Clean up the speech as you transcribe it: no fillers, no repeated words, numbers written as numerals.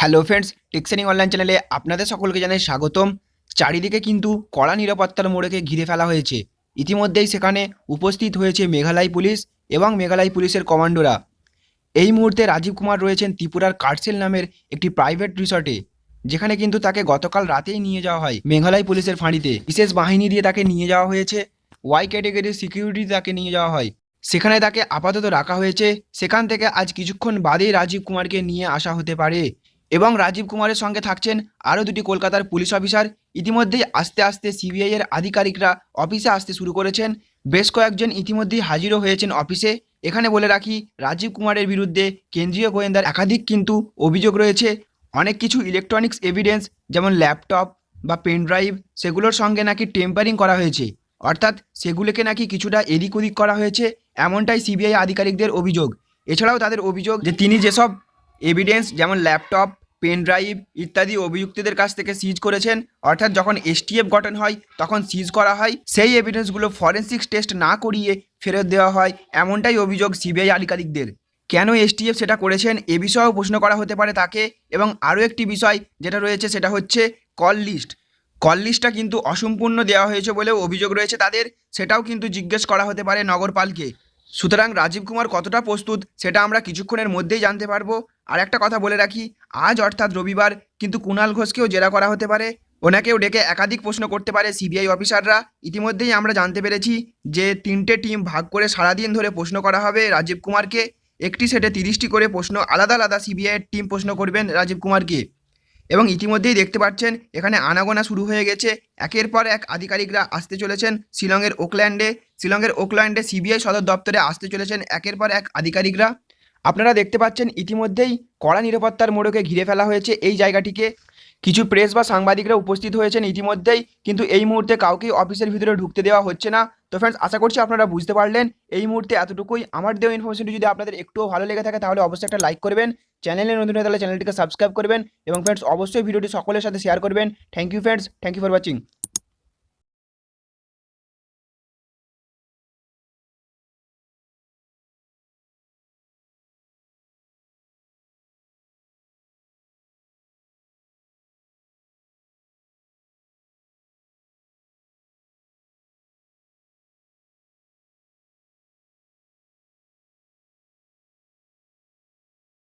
Hello friends, টেকসেনিং online চ্যানেলে আপনাদের সকলকে জানাই স্বাগতম। চারিদিকে কিন্তু কড়া নিরাপত্তার মোড়কে ঘিরে ফেলা হয়েছে। ইতিমধ্যেই সেখানে উপস্থিত হয়েছে মেঘালয় পুলিশ এবং মেঘালয় পুলিশের কমান্ডোরা। এই মুহূর্তে রাজীব কুমার রয়েছেন ত্রিপুরার কার্সেল নামের একটি প্রাইভেট রিসর্টে, যেখানে কিন্তু তাকে গতকাল রাতেই নিয়ে যাওয়া হয় মেঘালয় পুলিশের ফাঁড়িতে। বিশেষ বাহিনী দিয়ে তাকে নিয়ে যাওয়া হয়েছে, ওয়াই ক্যাটেগরির সিকিউরিটি তাকে নিয়ে যাওয়া হয়। সেখানে তাকে আপাতত রাখা হয়েছে। সেখান থেকে আজ কিছুক্ষণ বাদেই রাজীব কুমারকে নিয়ে আসা হতে পারে। এবং রাজীব কুমারের সঙ্গে থাকছেন আরও দুটি কলকাতার পুলিশ অফিসার। ইতিমধ্যেই আস্তে আস্তে সিবিআই এর আধিকারিকরা অফিসে আসতে শুরু করেছেন। বেশ কয়েকজন ইতিমধ্যেই হাজিরও হয়েছেন অফিসে। এখানে বলে রাখি, রাজীব কুমারের বিরুদ্ধে কেন্দ্রীয় গোয়েন্দার একাধিক কিন্তু অভিযোগ রয়েছে। অনেক কিছু ইলেকট্রনিক্স এভিডেন্স, যেমন ল্যাপটপ বা পেন ড্রাইভ, সেগুলোর সঙ্গে নাকি টেম্পারিং করা হয়েছে, অর্থাৎ সেগুলোকে নাকি কিছুটা এদিক ওদিক করা হয়েছে, এমনটাই সিবিআই আধিকারিকদের অভিযোগ। এছাড়াও তাদের অভিযোগ যে তিনি যেসব এভিডেন্স যেমন ল্যাপটপ, পেন ড্রাইভ ইত্যাদি অভিযুক্তদের কাছ থেকে সিজ করেছেন, অর্থাৎ যখন এসটিএফ গঠন হয় তখন সিজ করা হয়, সেই এভিডেন্সগুলো ফরেন্সিক টেস্ট না করিয়ে ফেরত দেওয়া হয়, এমনটাই অভিযোগ সিবিআই আধিকারিকদের। কেন এসটিএফ সেটা করেছেন এ বিষয়েও প্রশ্ন করা হতে পারে তাকে। এবং আরও একটি বিষয় যেটা রয়েছে সেটা হচ্ছে কল লিস্ট। কল লিস্টটা কিন্তু অসম্পূর্ণ দেওয়া হয়েছে বলেও অভিযোগ রয়েছে তাদের, সেটাও কিন্তু জিজ্ঞেস করা হতে পারে নগরপালকে। সুতরাং রাজীব কুমার কতটা প্রস্তুত সেটা আমরা কিছুক্ষণের মধ্যেই জানতে পারবো। আর একটা কথা বলে রাখি, আজ অর্থাৎ রবিবার কিন্তু কুণাল ঘোষকেও জেরা করা হতে পারে। ওনাকেও ডেকে একাধিক প্রশ্ন করতে পারে সিবিআই অফিসাররা। ইতিমধ্যেই আমরা জানতে পেরেছি যে 3টে টিম ভাগ করে সারাদিন ধরে প্রশ্ন করা হবে রাজীব কুমারকে। একটি সেটে 30টি করে প্রশ্ন আলাদা আলাদা সিবিআইয়ের টিম প্রশ্ন করবেন রাজীব কুমারকে। এবং ইতিমধ্যেই দেখতে পাচ্ছেন এখানে আনাগোনা শুরু হয়ে গেছে। একের পর এক আধিকারিকরা আসতে চলেছেন শিলংয়ের ওকল্যান্ডে সিবিআই সদর দপ্তরে আসতে চলেছেন একের পর এক আধিকারিকরা। আপনারা দেখতে পাচ্ছেন ইতিমধ্যেই কড়া নিরাপত্তার মোড়কে ঘিরে ফেলা হয়েছে এই জায়গাটিকে। কিছু প্রেস বা সাংবাদিকরা উপস্থিত হয়েছেন ইতিমধ্যেই, কিন্তু এই মুহূর্তে কাউকেই অফিসের ভিতরে ঢুকতে দেওয়া হচ্ছে না। তো ফ্রেন্ডস, আশা করছি আপনারা বুঝতে পারলেন। এই মুহূর্তে এতটুকুই। আমার দেওয়া ইনফরমেশনটি যদি আপনাদের একটুও ভালো লেগে থাকে তাহলে অবশ্যই একটা লাইক করবেন। চ্যানেলে নতুন হয়ে তাহলে চ্যানেলটিকে সাবস্ক্রাইব করবেন এবং ফ্রেন্ডস অবশ্যই ভিডিওটি সকলের সাথে শেয়ার করবেন। Thank you friends, thank you for watching.